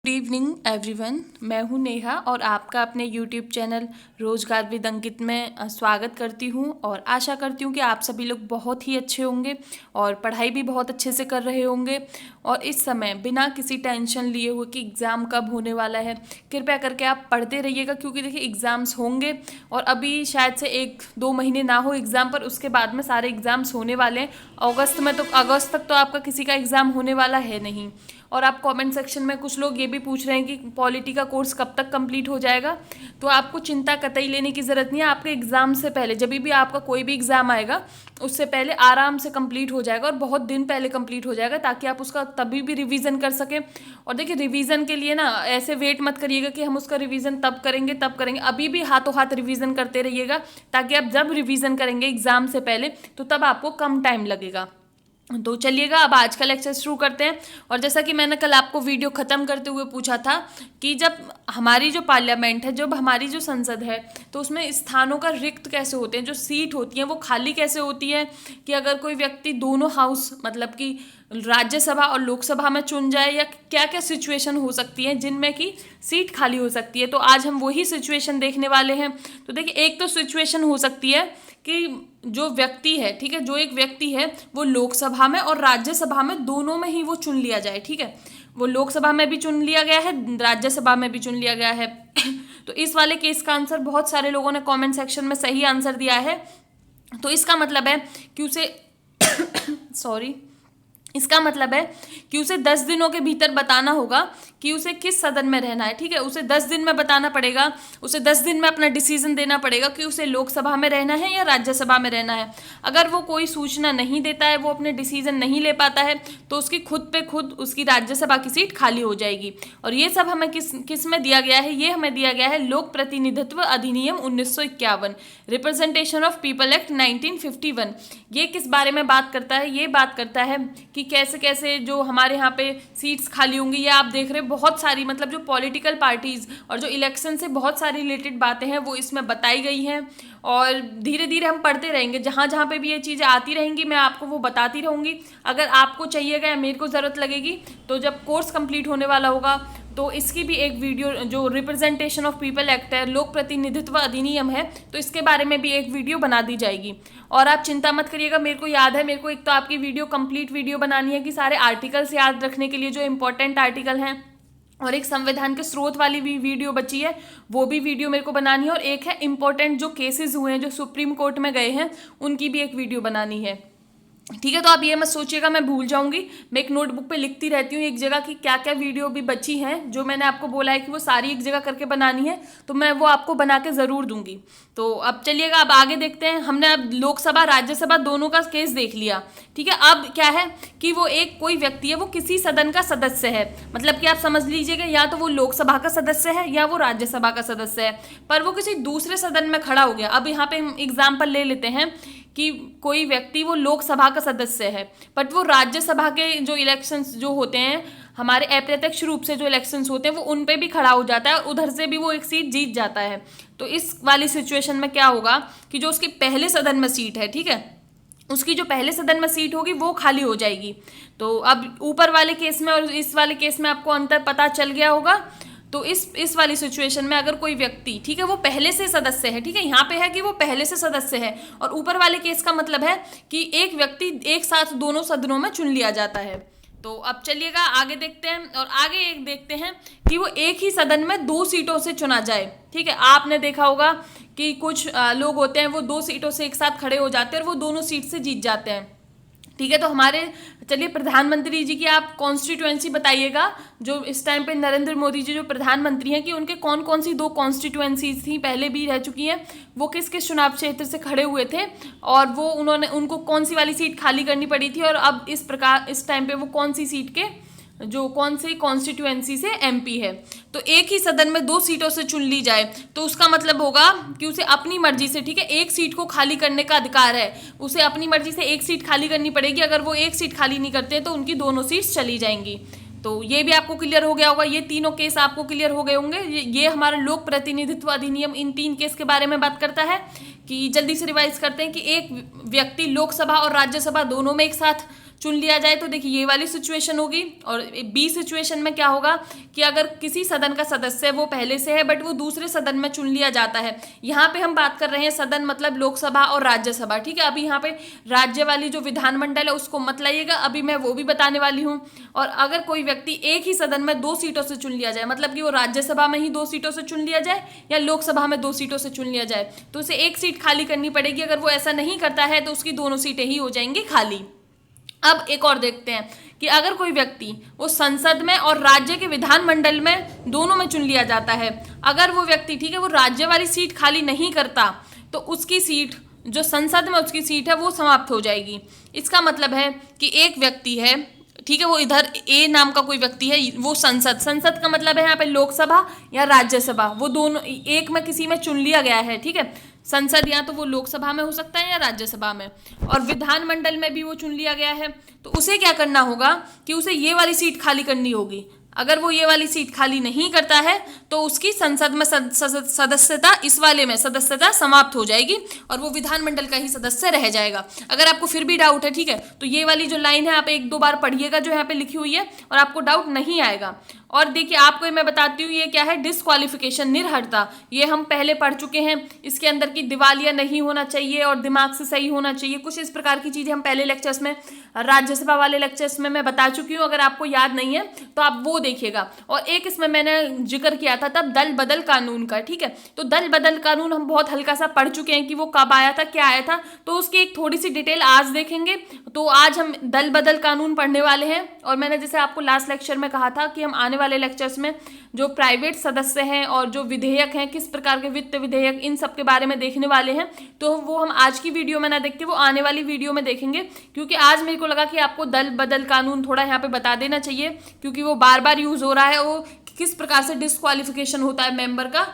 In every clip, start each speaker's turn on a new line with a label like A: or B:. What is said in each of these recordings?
A: Good evening everyone. मैं हूं नेहा और आपका अपने यूट्यूब चैनल रोजगार विद अंकित में स्वागत करती हूं और आशा करती हूं कि आप सभी लोग बहुत ही अच्छे होंगे और पढ़ाई भी बहुत अच्छे से कर रहे होंगे और इस समय बिना किसी टेंशन लिए हुए कि एग्ज़ाम कब होने वाला है, कृपया करके आप पढ़ते रहिएगा क्योंकि देखिए एग्ज़ाम्स होंगे और अभी शायद से 1-2 महीने ना हो एग्ज़ाम, पर उसके बाद में सारे एग्ज़ाम्स होने वाले हैं। अगस्त तक तो आपका किसी का एग्ज़ाम होने वाला है नहीं। और आप कमेंट सेक्शन में कुछ लोग ये भी पूछ रहे हैं कि पॉलिटी का कोर्स कब तक कंप्लीट हो जाएगा, तो आपको चिंता कतई लेने की ज़रूरत नहीं है। आपके एग्ज़ाम से पहले, जब भी आपका कोई भी एग्ज़ाम आएगा उससे पहले आराम से कंप्लीट हो जाएगा और बहुत दिन पहले कंप्लीट हो जाएगा ताकि आप उसका तभी भी रिवीजन कर सकें। और देखिए रिवीजन के लिए ना ऐसे वेट मत करिएगा कि हम उसका रिवीजन तब करेंगे, अभी भी हाथों हाथ रिवीजन करते रहिएगा ताकि आप जब रिवीजन करेंगे एग्ज़ाम से पहले तो तब आपको कम टाइम लगेगा। तो चलिएगा अब आज का लेक्चर शुरू करते हैं। और जैसा कि मैंने कल आपको वीडियो ख़त्म करते हुए पूछा था कि जब हमारी जो पार्लियामेंट है, जब हमारी जो संसद है, तो उसमें स्थानों का रिक्त कैसे होते हैं, जो सीट होती हैं वो खाली कैसे होती है कि अगर कोई व्यक्ति दोनों हाउस मतलब कि राज्यसभा और लोकसभा में चुन जाए, या क्या क्या सिचुएशन हो सकती है जिनमें कि सीट खाली हो सकती है। तो आज हम वही सिचुएशन देखने वाले हैं। तो देखिए एक तो सिचुएशन हो सकती है कि जो व्यक्ति है, ठीक है, जो एक व्यक्ति है वो लोकसभा में और राज्यसभा में दोनों में ही वो चुन लिया जाए, ठीक है, वो लोकसभा में भी चुन लिया गया है, राज्यसभा में भी चुन लिया गया है। तो इस वाले केस का आंसर बहुत सारे लोगों ने कमेंट सेक्शन में सही आंसर दिया है। तो इसका मतलब है कि उसे इसका मतलब है कि उसे 10 दिनों के भीतर बताना होगा कि उसे किस सदन में रहना है, ठीक है, उसे 10 दिन में बताना पड़ेगा, उसे 10 दिन में अपना डिसीजन देना पड़ेगा कि उसे लोकसभा में रहना है या राज्यसभा में रहना है। अगर वो कोई सूचना नहीं देता है, वो अपने डिसीजन नहीं ले पाता है, तो उसकी खुद पे खुद उसकी राज्यसभा की सीट खाली हो जाएगी। और ये सब हमें किस में दिया गया है, ये हमें दिया गया है लोक प्रतिनिधित्व अधिनियम 1951, रिप्रेजेंटेशन ऑफ पीपल एक्ट 1951। ये किस बारे में बात करता है, ये बात करता है कि कैसे कैसे जो हमारे यहाँ पे सीट्स खाली होंगी। ये आप देख रहे हैं बहुत सारी मतलब जो पॉलिटिकल पार्टीज और जो इलेक्शन से बहुत सारी रिलेटेड बातें हैं वो इसमें बताई गई हैं और धीरे धीरे हम पढ़ते रहेंगे। जहाँ जहाँ पे भी ये चीज़ें आती रहेंगी मैं आपको वो बताती रहूँगी। अगर आपको चाहिएगा या मेरे को ज़रूरत लगेगी तो जब कोर्स कंप्लीट होने वाला होगा तो इसकी भी एक वीडियो, जो रिप्रेजेंटेशन ऑफ पीपल एक्ट है, लोक प्रतिनिधित्व अधिनियम है, तो इसके बारे में भी एक वीडियो बना दी जाएगी। और आप चिंता मत करिएगा, मेरे को याद है, मेरे को एक तो आपकी वीडियो कंप्लीट वीडियो बनानी है कि सारे आर्टिकल्स याद रखने के लिए जो इंपॉर्टेंट आर्टिकल हैं, और एक संविधान के स्रोत वाली भी वीडियो बची है, वो भी वीडियो मेरे को बनानी है, और एक है इंपॉर्टेंट जो केसेस हुए हैं जो सुप्रीम कोर्ट में गए हैं उनकी भी एक वीडियो बनानी है, ठीक है। तो आप ये मत सोचिएगा मैं भूल जाऊंगी, मैं एक नोटबुक पे लिखती रहती हूँ एक जगह की क्या क्या वीडियो भी बची हैं जो मैंने आपको बोला है कि वो सारी एक जगह करके बनानी है, तो मैं वो आपको बना के ज़रूर दूंगी। तो अब चलिएगा अब आगे देखते हैं। हमने अब लोकसभा राज्यसभा दोनों का केस देख लिया, ठीक है। अब क्या है कि वो एक कोई व्यक्ति है, वो किसी सदन का सदस्य है, मतलब कि आप समझ लीजिएगा या तो वो लोकसभा का सदस्य है या वो राज्यसभा का सदस्य है, पर वो किसी दूसरे सदन में खड़ा हो गया। अब यहाँ पे हम एग्जाम्पल ले लेते हैं कि कोई व्यक्ति वो लोकसभा का सदस्य है बट वो राज्यसभा के जो इलेक्शंस जो होते हैं, हमारे अप्रत्यक्ष रूप से जो इलेक्शंस होते हैं, वो उन पे भी खड़ा हो जाता है और उधर से भी वो एक सीट जीत जाता है। तो इस वाली सिचुएशन में क्या होगा कि जो उसके पहले सदन में सीट है, ठीक है, उसकी जो पहले सदन में सीट होगी वो खाली हो जाएगी। तो अब ऊपर वाले केस में और इस वाले केस में आपको अंतर पता चल गया होगा। तो इस वाली सिचुएशन में अगर कोई व्यक्ति, ठीक है, वो पहले से सदस्य है, ठीक है, यहाँ पे है कि वो पहले से सदस्य है, और ऊपर वाले केस का मतलब है कि एक व्यक्ति एक साथ दोनों सदनों में चुन लिया जाता है। तो अब चलिएगा आगे देखते हैं, और आगे एक देखते हैं कि वो एक ही सदन में 2 सीटों से चुना जाए, ठीक है। आपने देखा होगा कि कुछ लोग होते हैं वो 2 सीटों से एक साथ खड़े हो जाते हैं और वो दोनों सीट से जीत जाते हैं, ठीक है। तो हमारे चलिए प्रधानमंत्री जी की आप कॉन्स्टिट्यूएंसी बताइएगा, जो इस टाइम पे नरेंद्र मोदी जी जो प्रधानमंत्री हैं, कि उनके कौन कौन सी 2 कॉन्स्टिट्यूएंसीज थी, पहले भी रह चुकी हैं, वो किस किस चुनाव क्षेत्र से खड़े हुए थे, और वो उनको कौन सी वाली सीट खाली करनी पड़ी थी, और अब इस टाइम पे वो कौन सी सीट के कौन सी कॉन्स्टिट्यूएंसी से एमपी है। तो एक ही सदन में 2 सीटों से चुन ली जाए तो उसका मतलब होगा कि उसे अपनी मर्जी से, ठीक है, एक सीट को खाली करने का अधिकार है, उसे अपनी मर्जी से एक सीट खाली करनी पड़ेगी। अगर वो एक सीट खाली नहीं करते तो उनकी दोनों सीट्स चली जाएंगी। तो ये भी आपको क्लियर हो गया होगा, ये तीनों केस आपको क्लियर हो गए होंगे। ये हमारा लोक प्रतिनिधित्व अधिनियम इन 3 केस के बारे में बात करता है। कि जल्दी से रिवाइज करते हैं कि एक व्यक्ति लोकसभा और राज्यसभा दोनों में एक साथ चुन लिया जाए तो देखिए ये वाली सिचुएशन होगी। और बी सिचुएशन में क्या होगा कि अगर किसी सदन का सदस्य वो पहले से है बट वो दूसरे सदन में चुन लिया जाता है। यहाँ पे हम बात कर रहे हैं सदन मतलब लोकसभा और राज्यसभा, ठीक है। अभी यहाँ पे राज्य वाली जो विधानमंडल है उसको मत लाइएगा, अभी मैं वो भी बताने वाली हूँ। और अगर कोई व्यक्ति एक ही सदन में 2 सीटों से चुन लिया जाए, मतलब कि वो राज्यसभा में ही 2 सीटों से चुन लिया जाए या लोकसभा में 2 सीटों से चुन लिया जाए, तो उसे 1 सीट खाली करनी पड़ेगी। अगर वो ऐसा नहीं करता है तो उसकी दोनों सीटें ही हो जाएंगी खाली। अब एक और देखते हैं कि अगर कोई व्यक्ति वो संसद में और राज्य के विधानमंडल में दोनों में चुन लिया जाता है, अगर वो व्यक्ति, ठीक है, वो राज्य वाली सीट खाली नहीं करता तो उसकी सीट, जो संसद में उसकी सीट है, वो समाप्त हो जाएगी। इसका मतलब है कि एक व्यक्ति है, ठीक है, वो इधर ए नाम का कोई व्यक्ति है, वो संसद का मतलब है यहाँ पे लोकसभा या राज्यसभा, वो दोनों एक में किसी में चुन लिया गया है, ठीक है। संसद या तो वो लोकसभा में हो सकता है या राज्यसभा में, और विधानमंडल में भी वो चुन लिया गया है, तो उसे क्या करना होगा कि उसे ये वाली सीट खाली करनी होगी। अगर वो ये वाली सीट खाली नहीं करता है तो उसकी संसद में सदस्यता, इस वाले में सदस्यता समाप्त हो जाएगी और वो विधानमंडल का ही सदस्य रह जाएगा। अगर आपको फिर भी डाउट है, ठीक है, तो ये वाली जो लाइन है आप 1-2 बार पढ़िएगा जो यहाँ पे लिखी हुई है और आपको डाउट नहीं आएगा। और देखिए आपको मैं बताती हूँ ये क्या है, डिस्क्वालिफिकेशन, निर्हरता, ये हम पहले पढ़ चुके हैं। इसके अंदर की दिवालिया नहीं होना चाहिए और दिमाग से सही होना चाहिए, कुछ इस प्रकार की चीजें हम पहले लेक्चर्स में, राज्यसभा वाले लेक्चर्स में मैं बता चुकी हूँ। अगर आपको याद नहीं है तो आप वो देखिएगा। और एक इसमें मैंने जिक्र किया था तब दल बदल कानून का, ठीक है, तो दल बदल कानून हम बहुत हल्का सा पढ़ चुके हैं कि वो कब आया था, क्या आया था, तो उसकी एक थोड़ी सी डिटेल आज देखेंगे। तो आज हम दल बदल कानून पढ़ने वाले हैं। और मैंने जैसे आपको लास्ट लेक्चर में कहा था कि हम आने वाले लेक्चर्स में जो प्राइवेट सदस्य हैं और जो विधेयक हैं, किस प्रकार के वित्त विधेयक, इन सब के बारे में देखने वाले हैं। तो वो हम आज की वीडियो में ना देख के वो आने वाली वीडियो में देखेंगे, क्योंकि आज मेरे को लगा कि आपको दल बदल कानून थोड़ा यहाँ पे बता देना चाहिए, क्योंकि वो बार बार यूज हो रहा है। वो किस प्रकार से डिस्क्वालिफिकेशन होता है मेंबर का,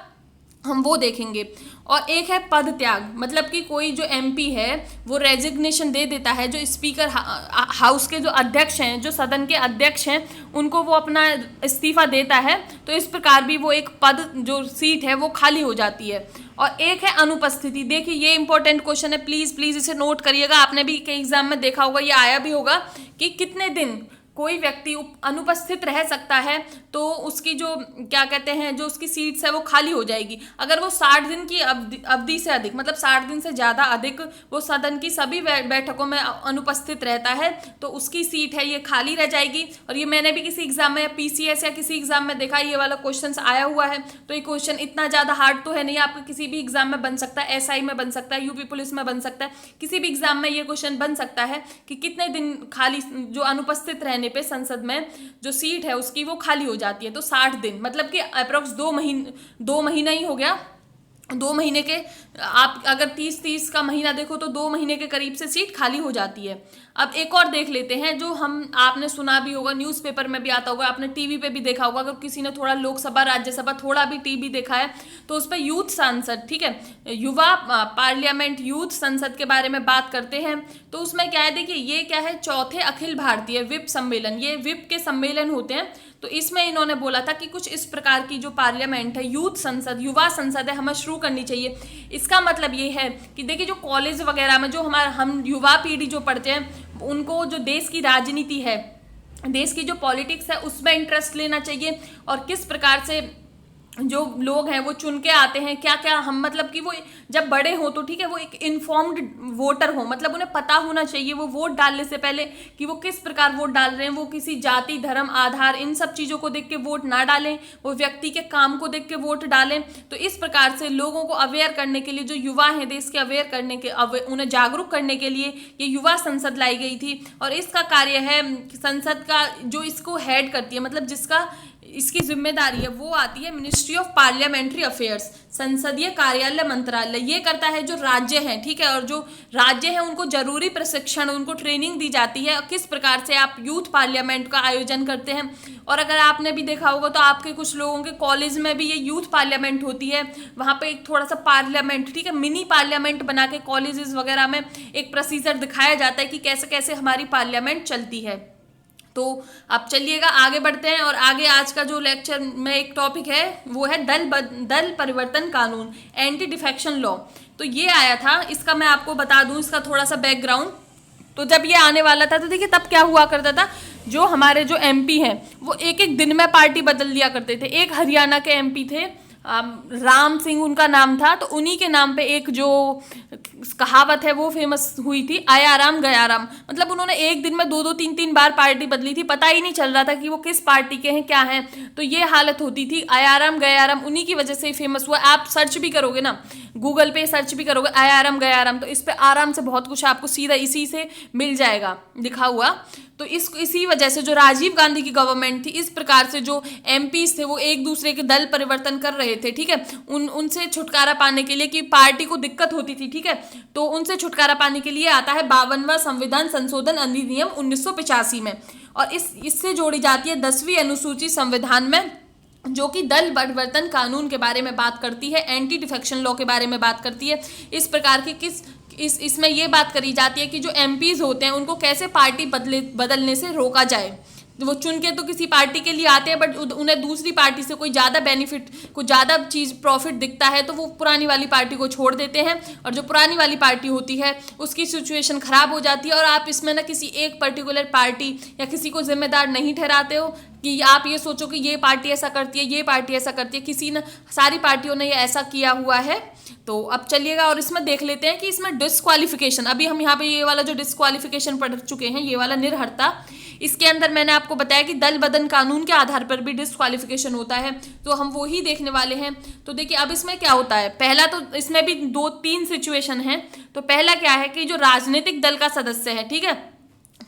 A: हम वो देखेंगे। और एक है पद त्याग, मतलब कि कोई जो एमपी है वो रेजिग्नेशन दे देता है, जो स्पीकर हाउस के जो अध्यक्ष हैं, जो सदन के अध्यक्ष हैं, उनको वो अपना इस्तीफा देता है, तो इस प्रकार भी वो एक पद, जो सीट है वो खाली हो जाती है। और एक है अनुपस्थिति। देखिए ये इंपॉर्टेंट क्वेश्चन है, प्लीज प्लीज इसे नोट करिएगा। आपने भी कई एग्जाम में देखा होगा, ये आया भी होगा कि कितने दिन कोई व्यक्ति अनुपस्थित रह सकता है तो उसकी जो क्या कहते हैं, जो उसकी सीट्स है वो खाली हो जाएगी। अगर वो 60 दिन की अवधि से अधिक, मतलब 60 दिन से ज़्यादा अधिक वो सदन की सभी बैठकों में अनुपस्थित रहता है तो उसकी सीट है ये खाली रह जाएगी। और ये मैंने भी किसी एग्जाम में, पीसीएस या किसी एग्जाम में देखा, ये वाला क्वेश्चन आया हुआ है। तो ये क्वेश्चन इतना ज़्यादा हार्ड तो है नहीं, आपको किसी भी एग्जाम में बन सकता है, एसआई में बन सकता है, यूपी पुलिस में बन सकता है, किसी भी एग्जाम में ये क्वेश्चन बन सकता है कि कितने दिन खाली, जो अनुपस्थित रहने पे संसद में जो सीट है उसकी वो खाली हो जाती है। तो 60 दिन, मतलब कि अप्रोक्स 2 महीना ही हो गया। 2 महीने के, आप अगर 30 का महीना देखो तो 2 महीने के करीब से सीट खाली हो जाती है। अब एक और देख लेते हैं, जो हम, आपने सुना भी होगा, न्यूज़पेपर में भी आता होगा, आपने टीवी पे भी देखा होगा। अगर किसी ने थोड़ा लोकसभा राज्यसभा थोड़ा भी टीवी देखा है तो उस पर यूथ सांसद, ठीक है, युवा पार्लियामेंट यूथ संसद के बारे में बात करते हैं। तो उसमें क्या है, देखिए ये क्या है, चौथे अखिल भारतीय विप सम्मेलन, ये विप के सम्मेलन होते हैं। तो इसमें इन्होंने बोला था कि कुछ इस प्रकार की जो पार्लियामेंट है, यूथ संसद, युवा संसद है, हमें शुरू करनी चाहिए। इसका मतलब ये है कि देखिए जो कॉलेज वगैरह में जो हम युवा पीढ़ी जो पढ़ते हैं, उनको जो देश की राजनीति है, देश की जो पॉलिटिक्स है उसमें इंटरेस्ट लेना चाहिए। और किस प्रकार से जो लोग हैं वो चुन के आते हैं, क्या क्या हम, मतलब कि वो जब बड़े हो तो ठीक है, वो एक इन्फॉर्म्ड वोटर हो, मतलब उन्हें पता होना चाहिए वो वोट डालने से पहले कि वो किस प्रकार वोट डाल रहे हैं। वो किसी जाति, धर्म, आधार, इन सब चीज़ों को देख के वोट ना डालें, वो व्यक्ति के काम को देख के वोट डालें। तो इस प्रकार से लोगों को अवेयर करने के लिए, जो युवा हैं देश के अवेयर करने के, उन्हें जागरूक करने के लिए ये युवा संसद लाई गई थी। और इसका कार्य है, संसद का जो इसको हेड करती है, मतलब जिसका इसकी जिम्मेदारी है, वो आती है मिनिस्ट्री ऑफ पार्लियामेंट्री अफेयर्स, संसदीय कार्यालय मंत्रालय। ये करता है जो राज्य हैं, ठीक है, और जो राज्य हैं उनको जरूरी प्रशिक्षण, उनको ट्रेनिंग दी जाती है किस प्रकार से आप यूथ पार्लियामेंट का आयोजन करते हैं। और अगर आपने भी देखा होगा तो आपके कुछ लोगों के कॉलेज में भी ये यूथ पार्लियामेंट होती है, वहाँ पे एक थोड़ा सा पार्लियामेंट, ठीक है, मिनी पार्लियामेंट बना के कॉलेजेस वगैरह में एक प्रोसीजर दिखाया जाता है कि कैसे कैसे हमारी पार्लियामेंट चलती है। तो अब चलिएगा आगे बढ़ते हैं। और आगे आज का जो लेक्चर में एक टॉपिक है वो है दल परिवर्तन कानून, एंटी डिफेक्शन लॉ। तो ये आया था, इसका मैं आपको बता दूं, इसका थोड़ा सा बैकग्राउंड। तो जब ये आने वाला था तो देखिए तब क्या हुआ करता था, जो हमारे जो एमपी हैं वो एक एक दिन में पार्टी बदल दिया करते थे। एक हरियाणा के एमपी थे, राम सिंह उनका नाम था, तो उन्हीं के नाम पे एक जो कहावत है वो फेमस हुई थी, आया राम गया राम। मतलब उन्होंने एक दिन में 2-2 3-3 बार पार्टी बदली थी, पता ही नहीं चल रहा था कि वो किस पार्टी के हैं क्या हैं। तो ये हालत होती थी, आया राम गया राम, उन्हीं की वजह से ही फेमस हुआ। आप सर्च भी करोगे ना, गूगल पे सर्च भी करोगे आया राम गया राम, तो इस पे आराम से बहुत कुछ आपको सीधा इसी से मिल जाएगा लिखा हुआ। तो इसी वजह से जो राजीव गांधी की गवर्नमेंट थी, इस प्रकार से जो एमपीज थे वो एक दूसरे के दल परिवर्तन कर रहे थे, ठीक है, उनसे छुटकारा पाने के लिए, कि पार्टी को दिक्कत होती थी, ठीक है, तो उनसे छुटकारा पाने के लिए आता है 52वां संविधान संशोधन अधिनियम 1985 में। और इससे जोड़ी जाती है 10वीं अनुसूची संविधान में, जो कि दल परिवर्तन कानून के बारे में बात करती है, एंटी डिफेक्शन लॉ के बारे में बात करती है। इस प्रकार की इसमें ये बात करी जाती है कि जो एमपीज होते हैं उनको कैसे पार्टी बदलने से रोका जाए। तो वो चुन के तो किसी पार्टी के लिए आते हैं, बट उन्हें दूसरी पार्टी से कोई ज़्यादा बेनिफिट, कोई ज़्यादा चीज़ प्रॉफिट दिखता है तो वो पुरानी वाली पार्टी को छोड़ देते हैं, और जो पुरानी वाली पार्टी होती है उसकी सिचुएशन ख़राब हो जाती है। और आप इसमें ना किसी एक पर्टिकुलर पार्टी या किसी को जिम्मेदार नहीं ठहराते हो कि आप ये सोचो कि ये पार्टी ऐसा करती है, ये पार्टी ऐसा करती है, किसी ने, सारी पार्टियों ने ये ऐसा किया हुआ है। तो अब चलिएगा और इसमें देख लेते हैं कि इसमें डिस्क्वालिफिकेशन, अभी हम यहाँ पे ये वाला जो डिस्क्वालिफिकेशन पढ़ चुके हैं, ये वाला निर्हरता, इसके अंदर मैंने आपको बताया कि दल बदल कानून के आधार पर भी डिस्क्वालिफिकेशन होता है, तो हम वो ही देखने वाले हैं। तो देखिए अब इसमें क्या होता है, पहला तो इसमें भी 2-3 सिचुएशन है। तो पहला क्या है कि जो राजनीतिक दल का सदस्य है, ठीक है,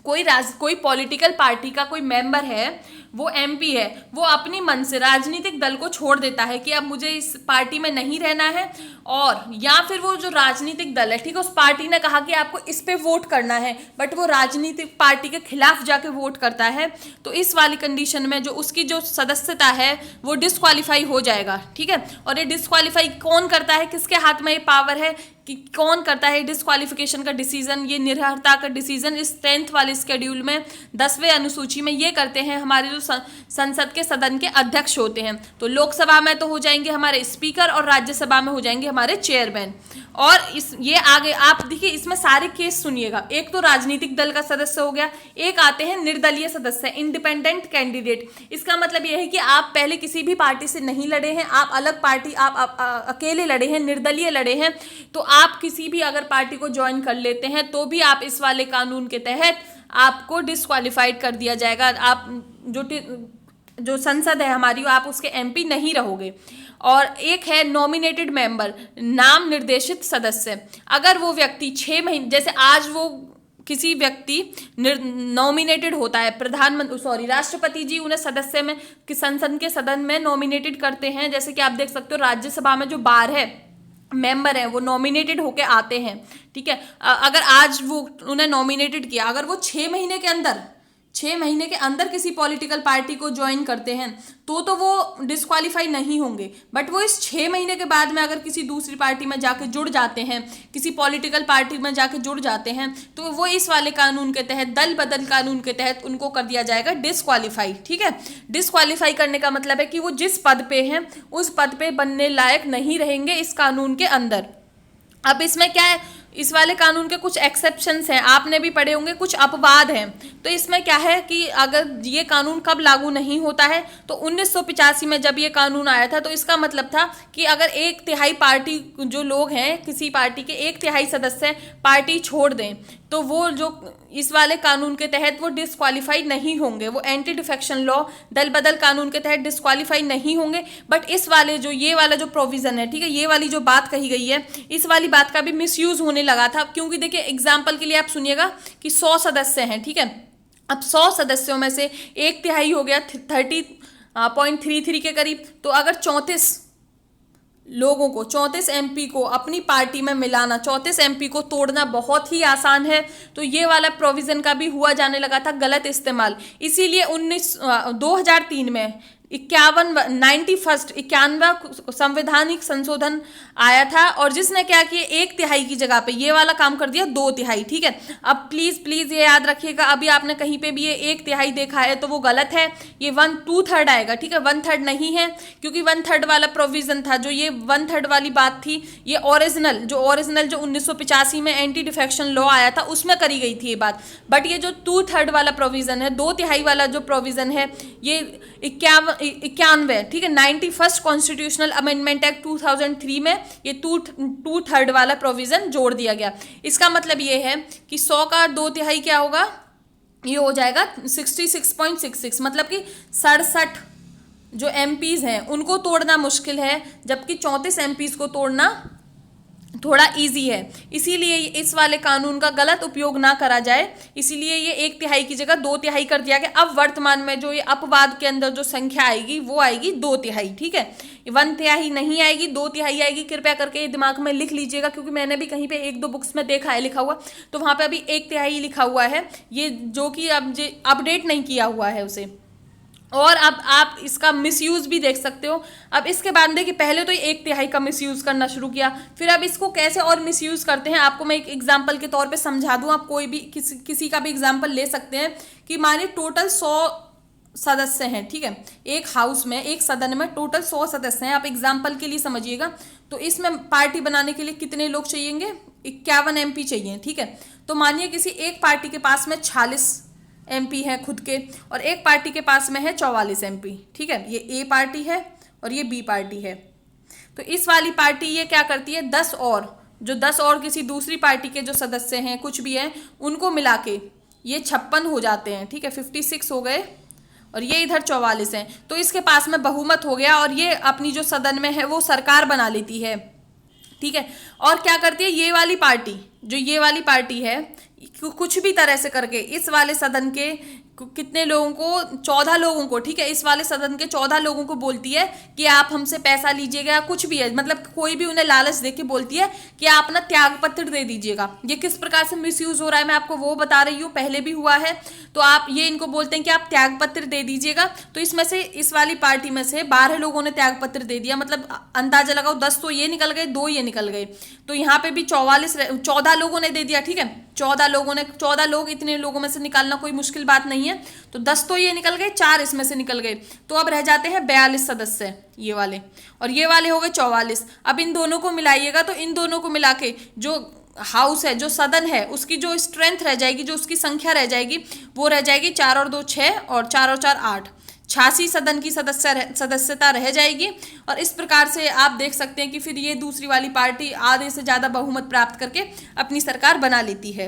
A: कोई पॉलिटिकल पार्टी का कोई मेंबर है, वो एमपी है, वो अपनी मन से राजनीतिक दल को छोड़ देता है कि अब मुझे इस पार्टी में नहीं रहना है, और या फिर वो जो राजनीतिक दल है, ठीक है, उस पार्टी ने कहा कि आपको इस पे वोट करना है, बट वो राजनीतिक पार्टी के खिलाफ जाके वोट करता है, तो इस वाली कंडीशन में जो उसकी जो सदस्यता है वो डिस्क्वालीफाई हो जाएगा, ठीक है। और ये डिस्क्वालीफाई कौन करता है, किसके हाथ में ये पावर है कि कौन करता है डिस्क्वालिफिकेशन का डिसीजन, ये निर्हरता का डिसीजन इस 10th वाले शेड्यूल में 10वें अनुसूची में ये करते हैं हमारे जो संसद के सदन के अध्यक्ष होते हैं। तो लोकसभा में तो हो जाएंगे हमारे स्पीकर, और राज्यसभा में हो जाएंगे हमारे चेयरमैन। और ये आगे आप देखिए इसमें सारे केस सुनिएगा, एक तो राजनीतिक दल का सदस्य हो गया, एक आते हैं निर्दलीय सदस्य, इंडिपेंडेंट कैंडिडेट। इसका मतलब यह है कि आप पहले किसी भी पार्टी से नहीं लड़े हैं, आप अलग पार्टी, आप अकेले लड़े हैं, निर्दलीय लड़े हैं, तो आप किसी भी अगर पार्टी को ज्वाइन कर लेते हैं तो भी आप इस वाले कानून के तहत आपको डिस्क्वालीफाइड कर दिया जाएगा। आप जो संसद है हमारी, आप उसके एमपी नहीं रहोगे। और एक है नॉमिनेटेड मेंबर, नाम निर्देशित सदस्य। अगर वो व्यक्ति 6 महीने, जैसे आज वो किसी व्यक्ति नॉमिनेटेड होता है, राष्ट्रपति जी उन्हें सदस्य में कि संसद के सदन में नॉमिनेटेड करते हैं। जैसे कि आप देख सकते हो राज्यसभा में जो 12 मेंबर हैं वो नॉमिनेटेड होके आते हैं, ठीक है। अगर आज वो उन्हें नॉमिनेटेड किया, अगर वो 6 महीने के अंदर किसी पॉलिटिकल पार्टी को ज्वाइन करते हैं तो वो डिस्क्वालीफाई नहीं होंगे। बट वो इस 6 महीने के बाद में अगर किसी दूसरी पार्टी में जाके जुड़ जाते हैं, किसी पॉलिटिकल पार्टी में जाके जुड़ जाते हैं, तो वो इस वाले कानून के तहत, दल बदल कानून के तहत उनको कर दिया जाएगा डिस्क्वालीफाई, ठीक है। डिस्क्वालीफाई करने का मतलब है कि वो जिस पद पे हैं उस पद पे बनने लायक नहीं रहेंगे इस कानून के अंदर। अब इसमें क्या है, इस वाले कानून के कुछ एक्सेप्शंस हैं, आपने भी पढ़े होंगे, कुछ अपवाद हैं। तो इसमें क्या है कि अगर ये कानून कब लागू नहीं होता है, तो 1985 में जब ये कानून आया था, तो इसका मतलब था कि अगर 1/3 पार्टी जो लोग हैं, किसी पार्टी के 1/3 सदस्य पार्टी छोड़ दें, तो वो जो इस वाले कानून के तहत वो डिस्क्वालीफाई नहीं होंगे, वो एंटी डिफेक्शन लॉ, दल बदल कानून के तहत डिस्क्वालीफाई नहीं होंगे। बट इस वाले जो ये वाला जो प्रोविजन है, ठीक है, ये वाली जो बात कही गई है, इस वाली बात का भी मिसयूज होने लगा था। क्योंकि देखिए एग्जाम्पल के लिए आप सुनिएगा कि 100 सदस्य हैं, ठीक है, अब 100 सदस्यों में से 1/3 हो गया 30.33 के करीब, तो अगर 34 एमपी को अपनी पार्टी में मिलाना, 34 एमपी को तोड़ना बहुत ही आसान है। तो ये वाला प्रोविजन का भी हुआ जाने लगा था गलत इस्तेमाल। इसीलिए 2003 में इक्यानवा संवैधानिक संशोधन आया था, और जिसने क्या किया, 1/3 की जगह पे ये वाला काम कर दिया 2/3। ठीक है, अब प्लीज प्लीज ये याद रखिएगा, अभी आपने कहीं पे भी ये 1/3 देखा है तो वो गलत है, ये 1/2 आएगा। ठीक है, 1/3 नहीं है, क्योंकि 1/3 वाला प्रोविजन था, जो ये 1/3 वाली बात थी, ये ओरिजिनल जो 1985 में एंटी डिफेक्शन लॉ आया था उसमें करी गई थी ये बात। बट ये जो 2/3 वाला प्रोविजन है, 2/3 वाला जो प्रोविजन है, ये 91, ठीक है, 91st कॉन्स्टिट्यूशनल अमेंडमेंट एक्ट 2003 में ये 2/3 वाला प्रोविजन जोड़ दिया गया। इसका मतलब ये है कि 100 का 2/3 क्या होगा, ये हो जाएगा 66.66, मतलब कि 67 जो एमपीज हैं उनको तोड़ना मुश्किल है, जबकि 34 एमपीज को तोड़ना थोड़ा इजी है। इसीलिए इस वाले कानून का गलत उपयोग ना करा जाए, इसीलिए ये 1/3 की जगह 2/3 कर दिया गया। अब वर्तमान में जो ये अपवाद के अंदर जो संख्या आएगी वो आएगी 2/3। ठीक है, 1/3 नहीं आएगी, 2/3 आएगी। कृपया करके ये दिमाग में लिख लीजिएगा, क्योंकि मैंने भी कहीं पे 1-2 बुक्स में देखा है लिखा हुआ, तो वहाँ पे अभी 1/3 लिखा हुआ है, ये जो कि अब अपडेट नहीं किया हुआ है उसे। और अब आप इसका मिसयूज भी देख सकते हो। अब इसके बाद देखिए, पहले तो 1/3 का मिसयूज करना शुरू किया, फिर अब इसको कैसे और मिसयूज करते हैं, आपको मैं एक एग्जांपल के तौर पे समझा दूं। आप कोई भी किसी का भी एग्जांपल ले सकते हैं कि मानिए टोटल 100 सदस्य हैं। ठीक है, एक हाउस में, एक सदन में टोटल 100 सदस्य हैं। आप एग्जाम्पल के लिए समझिएगा, तो इसमें पार्टी बनाने के लिए कितने लोग चाहिएंगे, 51 MP चाहिए। ठीक है, तो मानिए किसी एक पार्टी के पास में 46 MP है खुद के, और एक पार्टी के पास में है 44 MP। ठीक है, ये ए पार्टी है और ये बी पार्टी है। तो इस वाली पार्टी ये क्या करती है, 10 और किसी दूसरी पार्टी के जो सदस्य हैं कुछ भी हैं उनको मिला के ये 56 हो जाते हैं। ठीक है, 56 हो गए, और ये इधर 44 हैं, तो इसके पास में बहुमत हो गया, और ये अपनी जो सदन में है वो सरकार बना लेती है। ठीक है, और क्या करती है ये वाली पार्टी है, कुछ भी तरह से करके इस वाले सदन के कितने लोगों को, 14 लोगों को, ठीक है, इस वाले सदन के 14 लोगों को बोलती है कि आप हमसे पैसा लीजिएगा, या कुछ भी है, मतलब कोई भी उन्हें लालच दे के बोलती है कि आप अपना त्याग पत्र दे दीजिएगा। ये किस प्रकार से मिसयूज हो रहा है मैं आपको वो बता रही हूँ, पहले भी हुआ है। तो आप ये इनको बोलते हैं कि आप त्याग पत्र दे दीजिएगा, तो इसमें से इस वाली पार्टी में से 12 लोगों ने त्याग पत्र दे दिया, मतलब अंदाजा लगाओ 10 तो ये निकल गए, 2 ये निकल गए, तो यहाँ पे भी 14 लोगों ने दे दिया। ठीक है, 14 लोग, इतने लोगों में से निकालना कोई मुश्किल बात नहीं है, तो 10 तो ये निकल गए, 4 इसमें से निकल गए, तो अब रह जाते हैं 42 सदस्य ये वाले, और ये वाले हो गए 44। अब इन दोनों को मिलाइएगा, तो इन दोनों को मिला के जो हाउस है, जो सदन है, उसकी जो स्ट्रेंथ रह जाएगी, जो उसकी संख्या रह जाएगी, वो रह जाएगी 4 और 2 6 और 4 और 4 8, 86 सदन की सदस्यता रह जाएगी। और इस प्रकार से आप देख सकते हैं कि फिर ये दूसरी वाली पार्टी आधे से ज़्यादा बहुमत प्राप्त करके अपनी सरकार बना लेती है।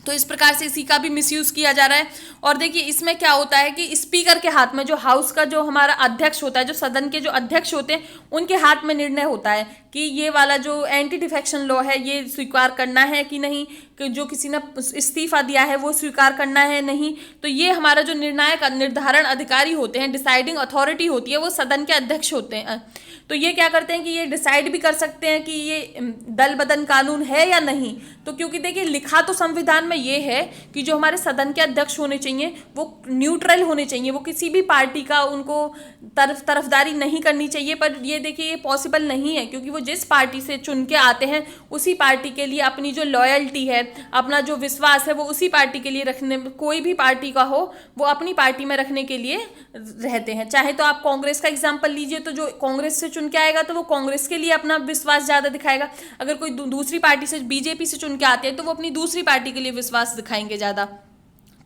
A: तो इस प्रकार से इसी का भी मिसयूज किया जा रहा है। और देखिए इसमें क्या होता है कि स्पीकर के हाथ में, जो हाउस का जो हमारा अध्यक्ष होता है, जो सदन के जो अध्यक्ष होते हैं, उनके हाथ में निर्णय होता है कि ये वाला जो एंटी डिफेक्शन लॉ है ये स्वीकार करना है कि नहीं, कि जो किसी ने इस्तीफा दिया है वो स्वीकार करना है नहीं। तो ये हमारा जो निर्धारण अधिकारी होते हैं, डिसाइडिंग अथॉरिटी होती है, वो सदन के अध्यक्ष होते हैं। तो ये क्या करते हैं कि ये डिसाइड भी कर सकते हैं कि ये दल बदल कानून है या नहीं। तो क्योंकि देखिए लिखा तो संविधान में ये है कि जो हमारे सदन के अध्यक्ष होने चाहिए वो न्यूट्रल होने चाहिए, वो किसी भी पार्टी का उनको तरफदारी नहीं करनी चाहिए। पर ये देखिए ये पॉसिबल नहीं है, क्योंकि वो जिस पार्टी से चुन के आते हैं उसी पार्टी के लिए अपनी जो लॉयल्टी है, अपना जो विश्वास है, वो उसी पार्टी के लिए रखने, कोई भी पार्टी का हो वो अपनी पार्टी में रखने के लिए रहते हैं। चाहे तो आप कांग्रेस का एग्जाम्पल लीजिए, तो जो कांग्रेस से चुन के आएगा तो वो कांग्रेस के लिए अपना विश्वास ज़्यादा दिखाएगा। अगर कोई दूसरी पार्टी से, बीजेपी से चुन के आते हैं, तो वो अपनी दूसरी पार्टी के लिए विश्वास दिखाएंगे ज़्यादा।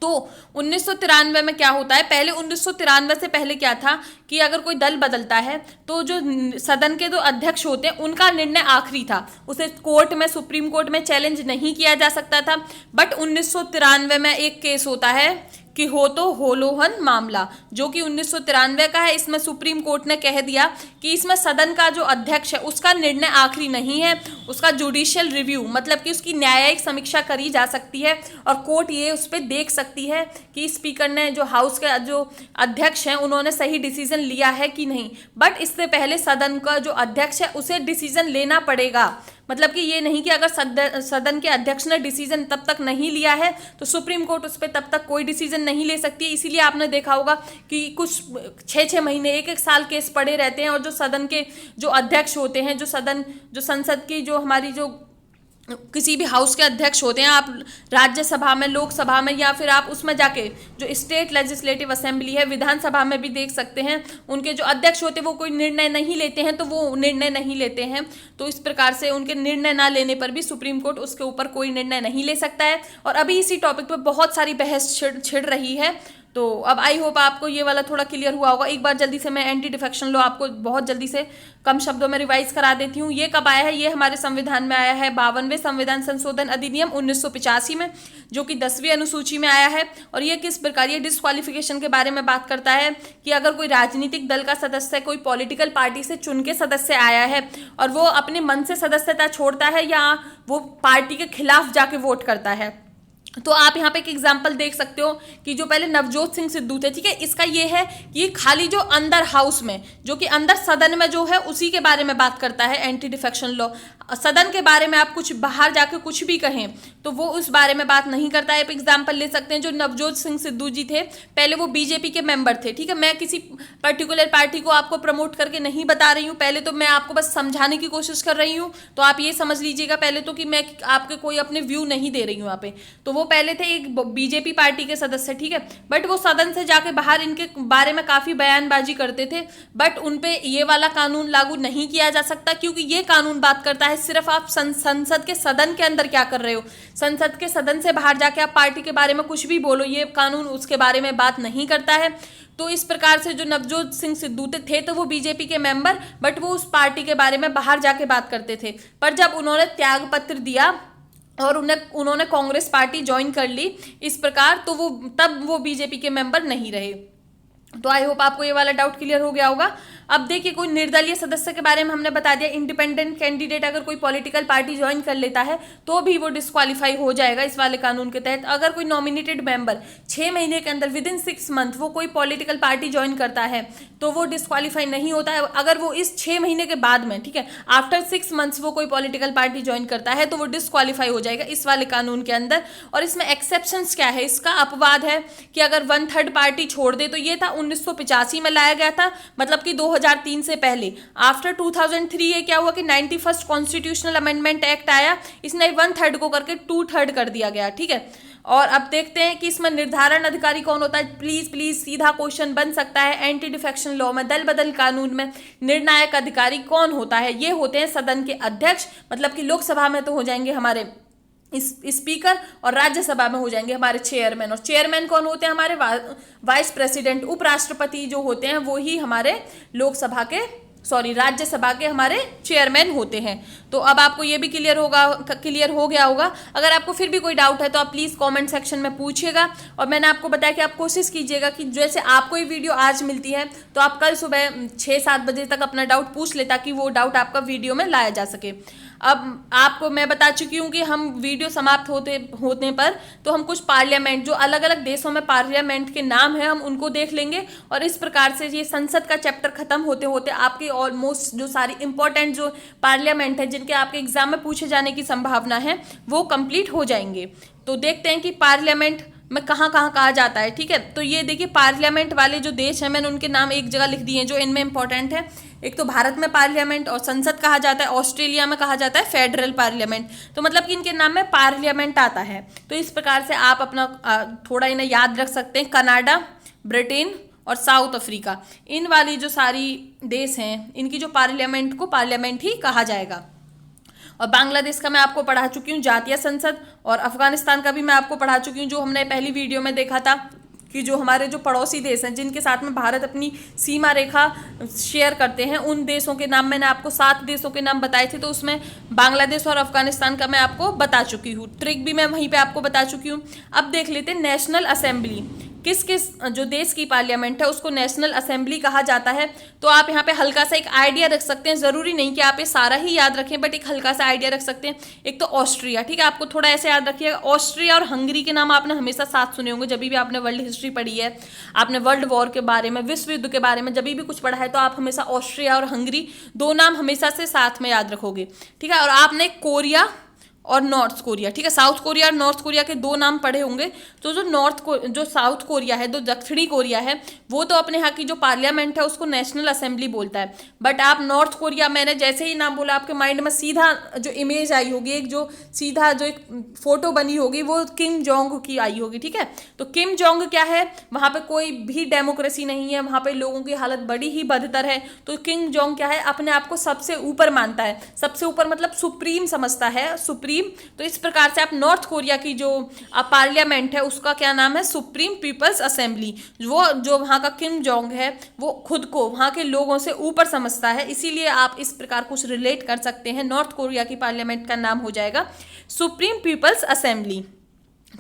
A: तो 1993 में क्या होता है, पहले 1993 से पहले क्या था कि अगर कोई दल बदलता है तो जो सदन के जो अध्यक्ष होते हैं उनका निर्णय आखिरी था, उसे कोर्ट में, सुप्रीम कोर्ट में चैलेंज नहीं किया जा सकता था। बट 1993 में एक केस होता है कि हो तो होलोहन मामला, जो कि 1993 का है। इसमें सुप्रीम कोर्ट ने कह दिया कि इसमें सदन का जो अध्यक्ष है उसका निर्णय आखिरी नहीं है, उसका जुडिशियल रिव्यू, मतलब कि उसकी न्यायिक समीक्षा करी जा सकती है, और कोर्ट ये उस पर देख सकती है कि स्पीकर ने, जो हाउस के जो अध्यक्ष हैं, उन्होंने सही डिसीजन लिया है कि नहीं। बट इससे पहले सदन का जो अध्यक्ष है उसे डिसीजन लेना पड़ेगा, मतलब कि ये नहीं कि अगर सदन के अध्यक्ष ने डिसीजन तब तक नहीं लिया है तो सुप्रीम कोर्ट उस पर तब तक कोई डिसीजन नहीं ले सकती है। इसीलिए आपने देखा होगा कि कुछ 6-6 महीने 1-1 साल केस पड़े रहते हैं और जो सदन के जो अध्यक्ष होते हैं, जो संसद की जो हमारी जो किसी भी हाउस के अध्यक्ष होते हैं, आप राज्यसभा में, लोकसभा में, या फिर आप उसमें जाके जो स्टेट लेजिस्लेटिव असेंबली है, विधानसभा में भी देख सकते हैं, उनके जो अध्यक्ष होते हैं वो कोई निर्णय नहीं लेते हैं, तो वो निर्णय नहीं लेते हैं। तो इस प्रकार से उनके निर्णय ना लेने पर भी सुप्रीम कोर्ट उसके ऊपर कोई निर्णय नहीं ले सकता है। और अभी इसी टॉपिक पर बहुत सारी बहस छिड़ रही है। तो अब आई होप आपको ये वाला थोड़ा क्लियर हुआ होगा। एक बार जल्दी से मैं एंटी डिफेक्शन लॉ आपको बहुत जल्दी से कम शब्दों में रिवाइज करा देती हूँ। ये कब आया है? ये हमारे संविधान में आया है 52वें संविधान संशोधन अधिनियम 1985 में, जो कि 10वीं अनुसूची में आया है। और ये किस प्रकार, ये डिस्क्वालिफिकेशन के बारे में बात करता है कि अगर कोई राजनीतिक दल का सदस्य कोई पॉलिटिकल पार्टी से चुन के सदस्य आया है और वो अपने मन से सदस्यता छोड़ता है या वो पार्टी के खिलाफ जाके वोट करता है, तो आप यहाँ पे एक एग्जांपल देख सकते हो कि जो पहले नवजोत सिंह सिद्धू थे, ठीक है, इसका ये है कि ये खाली जो अंदर हाउस में, जो कि अंदर सदन में जो है उसी के बारे में बात करता है एंटी डिफेक्शन लॉ। सदन के बारे में आप कुछ बाहर जाके कुछ भी कहें तो वो उस बारे में बात नहीं करता है। आप एग्जाम्पल ले सकते हैं, जो नवजोत सिंह सिद्धू जी थे पहले वो बीजेपी के मेंबर थे, ठीक है। मैं किसी पर्टिकुलर पार्टी को आपको प्रमोट करके नहीं बता रही हूँ, पहले तो मैं आपको बस समझाने की कोशिश कर रही हूँ। तो आप ये समझ लीजिएगा पहले तो कि मैं आपके कोई अपने व्यू नहीं दे रही हूँ यहाँ पे। तो वो पहले थे एक बीजेपी पार्टी के सदस्य, ठीक है, बट वो सदन से जाके बाहर इनके बारे में काफी बयानबाजी करते थे, बट उनपे ये वाला कानून लागू नहीं किया जा सकता, क्योंकि ये कानून बात करता है सिर्फ आप संसद के सदन के अंदर क्या कर रहे हो। संसद के सदन से बाहर जाके आप पार्टी के बारे में कुछ भी बोलो, ये कानून उसके बारे में बात नहीं करता है। तो इस प्रकार से जो नवजोत सिंह सिद्धू थे तो वो बीजेपी के मेंबर, बट वो उस पार्टी के बारे में बाहर जाके बात करते थे। पर जब उन्होंने त्याग पत्र दिया और उन्होंने कांग्रेस पार्टी ज्वाइन कर ली इस प्रकार, तो तब वो बीजेपी के मेंबर नहीं रहे। तो आई होप आपको ये वाला डाउट क्लियर हो गया होगा। अब देखिए, कोई निर्दलीय सदस्य के बारे में हमने बता दिया। इंडिपेंडेंट कैंडिडेट अगर कोई पॉलिटिकल पार्टी ज्वाइन कर लेता है तो भी वो डिस्क्वालीफाई हो जाएगा इस वाले कानून के तहत। अगर कोई नॉमिनेटेड मेंबर 6 महीने के अंदर विदिन 6 मंथ वो कोई पॉलिटिकल पार्टी ज्वाइन करता है तो वो डिस्क्वालीफाई नहीं होता है। अगर वो इस 6 महीने के बाद में, ठीक है, आफ्टर 6 मंथ्स वो कोई पॉलिटिकल पार्टी ज्वाइन करता है तो वो डिस्क्वालीफाई हो जाएगा इस वाले कानून के अंदर। और इसमें एक्सेप्शंस क्या है, इसका अपवाद है कि अगर 1/3 पार्टी छोड़ दे, तो ये था 1985 में लाया गया था, मतलब कि 2003 से पहले। आफ्टर 2003 ये क्या हुआ कि 91st कॉन्स्टिट्यूशनल अमेंडमेंट एक्ट आया, इसने 1/3 को करके 2/3 कर दिया गया, ठीक है। और अब देखते हैं कि इसमें निर्धारण अधिकारी कौन होता है। प्लीज सीधा क्वेश्चन बन सकता है एंटी डिफेक्शन लॉ में, दल बदल कानून में निर्णायक अधिकारी कौन होता है। ये होते हैं सदन के अध्यक्ष, मतलब कि लोकसभा में तो हो जाएंगे हमारे स्पीकर और राज्यसभा में हो जाएंगे हमारे चेयरमैन। और चेयरमैन कौन होते हैं? हमारे वाइस प्रेसिडेंट, उपराष्ट्रपति जो होते हैं वो ही हमारे राज्यसभा के हमारे चेयरमैन होते हैं। तो अब आपको ये भी क्लियर हो गया होगा। अगर आपको फिर भी कोई डाउट है तो आप प्लीज़ कमेंट सेक्शन में पूछिएगा। और मैंने आपको बताया कि आप कोशिश कीजिएगा कि जैसे आपको ये वीडियो आज मिलती है तो आप कल सुबह 6-7 बजे तक अपना डाउट पूछ ले, ताकि वो डाउट आपका वीडियो में लाया जा सके। अब आपको मैं बता चुकी हूँ कि हम वीडियो समाप्त होने पर तो हम कुछ पार्लियामेंट, जो अलग अलग देशों में पार्लियामेंट के नाम है, हम उनको देख लेंगे। और इस प्रकार से ये संसद का चैप्टर खत्म होते होते आपके ऑलमोस्ट जो सारी इंपॉर्टेंट जो पार्लियामेंट है जिनके आपके एग्जाम में पूछे जाने की संभावना है वो कंप्लीट हो जाएंगे। तो देखते हैं कि पार्लियामेंट में कहाँ कहा जाता है, ठीक है। तो ये देखिए, पार्लियामेंट वाले जो देश हैं मैंने उनके नाम एक जगह लिख दिए हैं जो इनमें इंपॉर्टेंट है। एक तो भारत में पार्लियामेंट और संसद कहा जाता है, ऑस्ट्रेलिया में कहा जाता है फेडरल पार्लियामेंट। तो मतलब कि इनके नाम में पार्लियामेंट आता है। तो इस प्रकार से आप अपना थोड़ा इन्हें याद रख सकते हैं। कनाडा, ब्रिटेन और साउथ अफ्रीका, इन वाली जो सारी देश हैं इनकी जो पार्लियामेंट को पार्लियामेंट ही कहा जाएगा। और बांग्लादेश का मैं आपको पढ़ा चुकी हूँ जातीय संसद, और अफगानिस्तान का भी मैं आपको पढ़ा चुकी हूँ, जो हमने पहली वीडियो में देखा था कि जो हमारे जो पड़ोसी देश हैं जिनके साथ में भारत अपनी सीमा रेखा शेयर करते हैं, उन देशों के नाम मैंने आपको 7 देशों के नाम बताए थे। तो उसमें बांग्लादेश और अफगानिस्तान का मैं आपको बता चुकी हूँ, ट्रिक भी मैं वहीं पे आपको बता चुकी हूँ। अब देख लेते हैं नेशनल असेंबली। किस किस जो देश की पार्लियामेंट है उसको नेशनल असेंबली कहा जाता है। तो आप यहाँ पे हल्का सा एक आइडिया रख सकते हैं, जरूरी नहीं कि आप ये सारा ही याद रखें, बट एक हल्का सा आइडिया रख सकते हैं। एक तो ऑस्ट्रिया, ठीक है, आपको थोड़ा ऐसे याद रखिएगा। ऑस्ट्रिया और हंगरी के नाम आपने हमेशा साथ सुने होंगे, जब भी आपने वर्ल्ड हिस्ट्री पढ़ी है, आपने वर्ल्ड वॉर के बारे में, विश्व युद्ध के बारे में जब भी कुछ पढ़ा है, तो आप हमेशा ऑस्ट्रिया और हंगरी दो नाम हमेशा से साथ में याद रखोगे, ठीक है। और आपने कोरिया और नॉर्थ कोरिया, ठीक है, साउथ कोरिया और नॉर्थ कोरिया के दो नाम पढ़े होंगे। तो जो साउथ कोरिया है, जो दक्षिणी कोरिया है, वो तो अपने यहाँ की जो पार्लियामेंट है उसको नेशनल असेंबली बोलता है। बट आप नॉर्थ कोरिया, मैंने जैसे ही नाम बोला आपके माइंड में सीधा जो इमेज आई होगी, एक जो सीधा जो एक फोटो बनी होगी, वो किम जोंग की आई होगी, ठीक है। तो किम जोंग क्या है, वहाँ पे कोई भी डेमोक्रेसी नहीं है, वहाँ पे लोगों की हालत बड़ी ही बदतर है। तो किम जोंग क्या है, अपने आप को सबसे ऊपर मानता है, सबसे ऊपर मतलब सुप्रीम समझता है, सुप्रीम। तो इस प्रकार से आप नॉर्थ कोरिया की जो पार्लियामेंट है उसका क्या नाम है, सुप्रीम पीपल्स असेंबली। वो जो वहाँ का किम जोंग है वो खुद को वहाँ के लोगों से ऊपर समझता है, इसीलिए आप इस प्रकार कुछ रिलेट कर सकते हैं। नॉर्थ कोरिया की पार्लियामेंट का नाम हो जाएगा सुप्रीम पीपल्स असेंबली,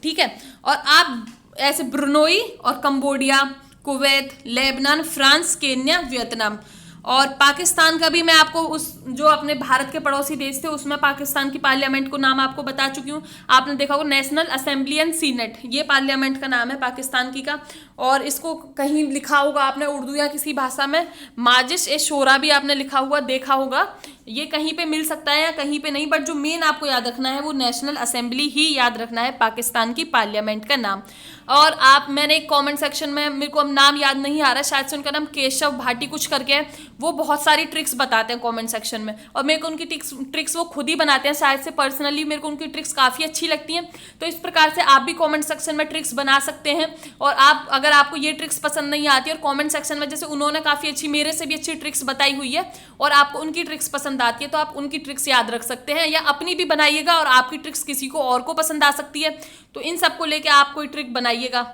A: ठीक है। और आप ऐसे ब्रुनोई और Cambodia, Kuwait, Lebanon, France, Kenya, Vietnam और पाकिस्तान का भी मैं आपको उस जो अपने भारत के पड़ोसी देश थे उसमें पाकिस्तान की पार्लियामेंट को नाम आपको बता चुकी हूँ। आपने देखा होगा नेशनल असेंबली एंड सीनेट, ये पार्लियामेंट का नाम है पाकिस्तान की का। और इसको कहीं लिखा होगा आपने उर्दू या किसी भाषा में माजिश ए शोरा भी आपने लिखा हुआ देखा होगा, ये कहीं पे मिल सकता है या कहीं पे नहीं, बट जो मेन आपको याद रखना है वो नेशनल असेंबली ही याद रखना है, पाकिस्तान की पार्लियामेंट का नाम। और आप, मैंने एक कमेंट सेक्शन में, मेरे को अब नाम याद नहीं आ रहा, शायद से उनका नाम केशव भाटी कुछ करके है, वो बहुत सारी ट्रिक्स बताते हैं कमेंट सेक्शन में, और मेरे को उनकी ट्रिक्स वो खुद ही बनाते हैं, शायद से पर्सनली मेरे को उनकी ट्रिक्स काफ़ी अच्छी लगती हैं। तो इस प्रकार से आप भी कमेंट सेक्शन में ट्रिक्स बना सकते हैं। और आप, अगर आपको ये ट्रिक्स पसंद नहीं आती और कमेंट सेक्शन में जैसे उन्होंने काफ़ी अच्छी, मेरे से भी अच्छी ट्रिक्स बताई हुई है और आपको उनकी ट्रिक्स पसंद आती है, तो आप उनकी ट्रिक्स याद रख सकते हैं या अपनी भी बनाइएगा, और आपकी ट्रिक्स किसी को और को पसंद आ सकती है, तो इन सबको लेके आप कोई ट्रिक बनाइएगा।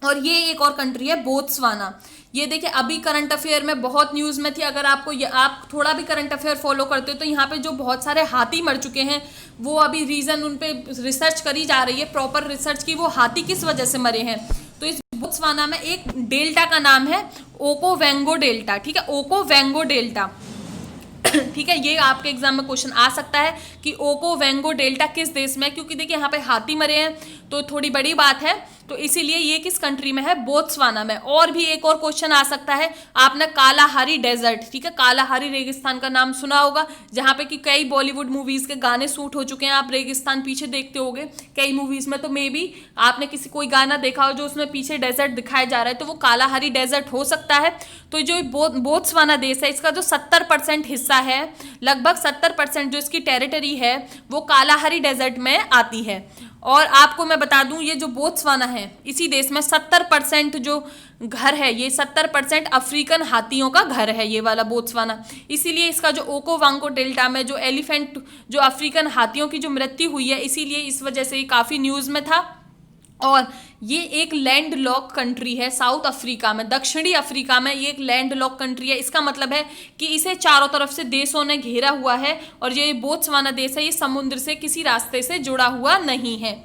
A: और ये एक और कंट्री है बोत्सवाना, ये देखिए अभी करंट अफेयर में बहुत न्यूज़ में थी। अगर आपको आप थोड़ा भी करंट अफेयर फॉलो करते हो तो यहाँ पे जो बहुत सारे हाथी मर चुके हैं, वो अभी रीज़न उन पे रिसर्च करी जा रही है, प्रॉपर रिसर्च की, वो हाथी किस वजह से मरे हैं। तो इस बोत्सवाना में एक डेल्टा का नाम है ओकोवेंगो डेल्टा, ठीक है, ओकोवेंगो डेल्टा, ठीक है। ये आपके एग्जाम में क्वेश्चन आ सकता है कि ओकोवेंगो डेल्टा किस देश में है, क्योंकि देखिए यहाँ पे हाथी मरे हैं तो थोड़ी बड़ी बात है, तो इसीलिए ये किस कंट्री में है, बोत्सवाना में। और भी एक और क्वेश्चन आ सकता है, आपने कालाहारी डेजर्ट, ठीक है, कालाहारी रेगिस्तान का नाम सुना होगा, जहाँ पे कि कई बॉलीवुड मूवीज के गाने शूट हो चुके हैं। आप रेगिस्तान पीछे देखते होगे कई मूवीज में, तो मे बी आपने किसी कोई गाना देखा हो जो उसमें पीछे डेजर्ट दिखाया जा रहा है, तो वो कालाहारी डेजर्ट हो सकता है। तो जो बोत्सवाना देश है, इसका जो 70% हिस्सा है, लगभग 70% जो इसकी टेरिटरी है वो कालाहारी डेजर्ट में आती है। और आपको मैं बता दूं, ये जो बोत्सवाना है, इसी देश में 70% जो घर है, ये 70% अफ्रीकन हाथियों का घर है, ये वाला बोत्सवाना। इसीलिए इसका जो ओकोवांगो डेल्टा में जो एलिफेंट, जो अफ्रीकन हाथियों की जो मृत्यु हुई है, इसीलिए इस वजह से ये काफ़ी न्यूज़ में था। और ये एक लैंड लॉक कंट्री है साउथ अफ्रीका में, दक्षिणी अफ्रीका में ये एक लैंड लॉक कंट्री है। इसका मतलब है कि इसे चारों तरफ से देशों ने घेरा हुआ है, और ये बोत्सवाना देश है, ये समुद्र से किसी रास्ते से जुड़ा हुआ नहीं है।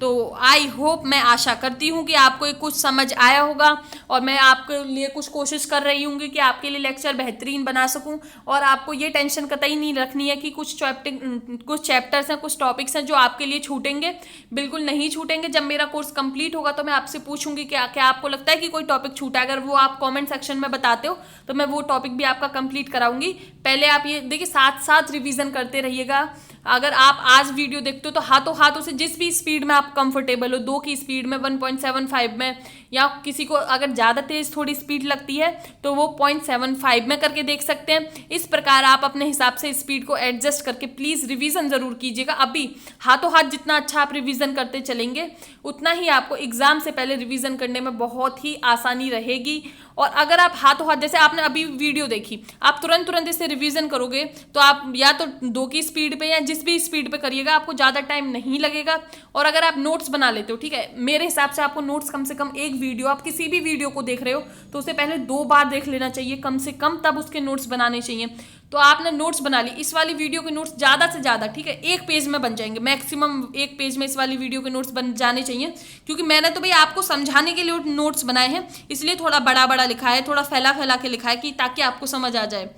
A: तो आई होप, मैं आशा करती हूँ कि आपको ये कुछ समझ आया होगा, और मैं आपके लिए कुछ कोशिश कर रही हूँ कि आपके लिए लेक्चर बेहतरीन बना सकूँ। और आपको ये टेंशन कतई नहीं रखनी है कि कुछ चैप्टर्स हैं, कुछ टॉपिक्स हैं जो आपके लिए छूटेंगे, बिल्कुल नहीं छूटेंगे। जब मेरा कोर्स कंप्लीट होगा तो मैं आपसे पूछूंगी कि क्या आपको लगता है कि कोई टॉपिक छूटा है, अगर वो आप कॉमेंट सेक्शन में बताते हो तो मैं वो टॉपिक भी आपका कंप्लीट कराऊंगी। पहले आप ये देखिए, साथ साथ रिवीजन करते रहिएगा। अगर आप आज वीडियो देखते हो तो हाथों हाथ उसे जिस भी स्पीड में आप कंफर्टेबल हो, 2 की स्पीड में, 1.75 में, या किसी को अगर ज़्यादा तेज थोड़ी स्पीड लगती है तो वो 0.75 में करके देख सकते हैं। इस प्रकार आप अपने हिसाब से स्पीड को एडजस्ट करके प्लीज़ रिवीजन ज़रूर कीजिएगा। अभी हाथों हाथ जितना अच्छा आप रिवीजन करते चलेंगे, उतना ही आपको एग्ज़ाम से पहले रिवीजन करने में बहुत ही आसानी रहेगी। और अगर आप हाथों हाथ, जैसे आपने अभी वीडियो देखी, आप तुरंत तुरंत इसे रिवीजन करोगे तो आप या तो 2 की स्पीड पे या जिस भी स्पीड पे करिएगा आपको ज़्यादा टाइम नहीं लगेगा। और अगर आप नोट्स बना लेते हो, ठीक है, मेरे हिसाब से आपको नोट्स कम से कम एक वीडियो, आप किसी भी वीडियो को देख रहे हो तो उसे पहले 2 बार देख लेना चाहिए कम से कम, तब उसके नोट्स बनाने चाहिए। तो आपने नोट्स बना ली, इस वाली वीडियो के नोट्स ज़्यादा से ज़्यादा, ठीक है, 1 पेज में बन जाएंगे, मैक्सिमम 1 पेज में इस वाली वीडियो के नोट्स बन जाने चाहिए। क्योंकि मैंने तो भाई आपको समझाने के लिए नोट्स बनाए हैं, इसलिए थोड़ा बड़ा बड़ा लिखा है, थोड़ा फैला फैला के लिखा है कि ताकि आपको समझ आ जाए।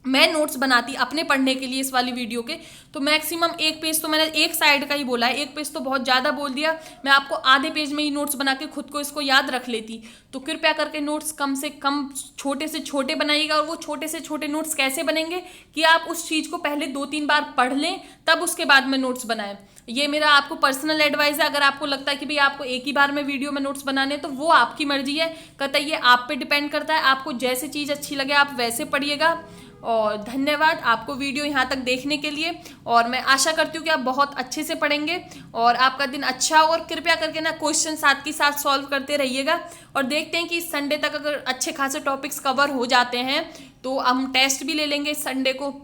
A: मैं नोट्स बनाती अपने पढ़ने के लिए इस वाली वीडियो के, तो मैक्सिमम 1 पेज, तो मैंने 1 साइड का ही बोला है, 1 पेज तो बहुत ज़्यादा बोल दिया, मैं आपको आधे पेज में ही नोट्स बना के खुद को इसको याद रख लेती। तो कृपया करके नोट्स कम से कम छोटे से छोटे बनाइएगा। और वो छोटे से छोटे नोट्स कैसे बनेंगे कि आप उस चीज़ को पहले 2-3 बार पढ़ लें, तब उसके बाद में नोट्स बनाएं। ये मेरा आपको पर्सनल एडवाइस है। अगर आपको लगता है कि भाई आपको एक ही बार में वीडियो में नोट्स बनाने, तो वो आपकी मर्जी है, कतई ये आप पे डिपेंड करता है। आपको जैसे चीज़ अच्छी लगे आप वैसे पढ़िएगा। और धन्यवाद आपको वीडियो यहाँ तक देखने के लिए, और मैं आशा करती हूँ कि आप बहुत अच्छे से पढ़ेंगे और आपका दिन अच्छा हो। और कृपया करके ना क्वेश्चन साथ के साथ सॉल्व करते रहिएगा, और देखते हैं कि इस संडे तक अगर अच्छे खासे टॉपिक्स कवर हो जाते हैं तो हम टेस्ट भी ले लेंगे इस संडे को।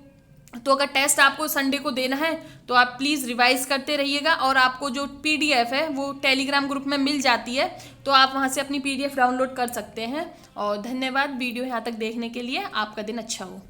A: तो अगर टेस्ट आपको संडे को देना है तो आप प्लीज़ रिवाइज करते रहिएगा। और आपको जो PDF है वो टेलीग्राम ग्रुप में मिल जाती है, तो आप वहाँ से अपनी PDF डाउनलोड कर सकते हैं। और धन्यवाद वीडियो यहाँ तक देखने के लिए, आपका दिन अच्छा हो।